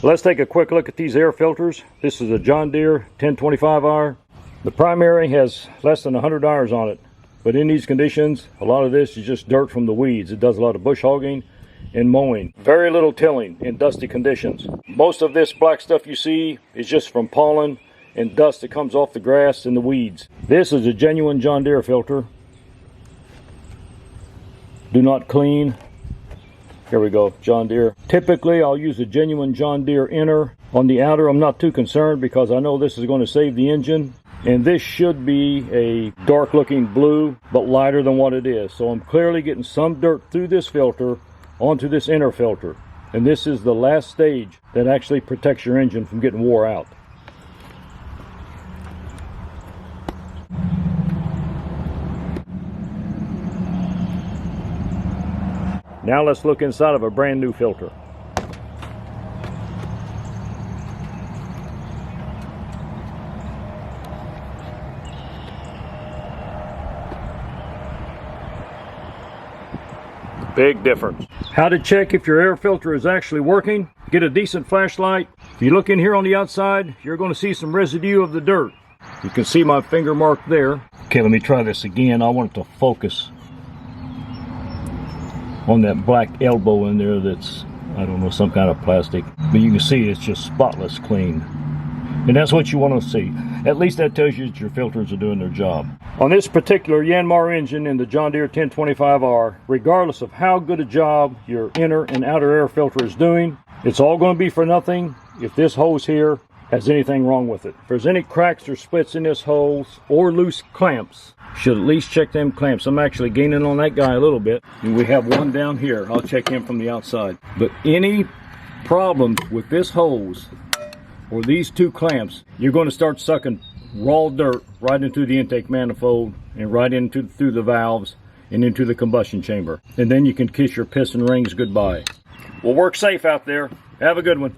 Let's take a quick look at these air filters. This is a John Deere 1025R. The primary has less than 100 hours on it, but in these conditions, a lot of this is just dirt from the weeds. It does a lot of bush hogging and mowing. Very little tilling in dusty conditions. Most of this black stuff you see is just from pollen and dust that comes off the grass and the weeds. This is a genuine John Deere filter. Do not clean. Here we go, John Deere. Typically, I'll use a genuine John Deere inner. On the outer, I'm not too concerned because I know this is going to save the engine. And this should be a dark looking blue, but lighter than what it is. So I'm clearly getting some dirt through this filter onto this inner filter. And this is the last stage that actually protects your engine from getting wore out. Now let's look inside of a brand new filter. Big difference. How to check if your air filter is actually working? Get a decent flashlight. If you look in here on the outside, you're going to see some residue of the dirt. You can see my finger mark there. Okay, let me try this again. I want it to focus on that black elbow in there that's, I don't know, some kind of plastic. But you can see it's just spotless clean. And that's what you want to see. At least that tells you that your filters are doing their job. On this particular Yanmar engine in the John Deere 1025R, regardless of how good a job your inner and outer air filter is doing, it's all going to be for nothing if this hose here has anything wrong with it. If there's any cracks or splits in this hose or loose clamps, should at least check them clamps. I'm actually gaining on that guy a little bit. And we have one down here. I'll check him from the outside. But any problems with this hose or these two clamps, you're going to start sucking raw dirt right into the intake manifold and right into through the valves and into the combustion chamber. And then you can kiss your piston rings goodbye. Well, work safe out there. Have a good one.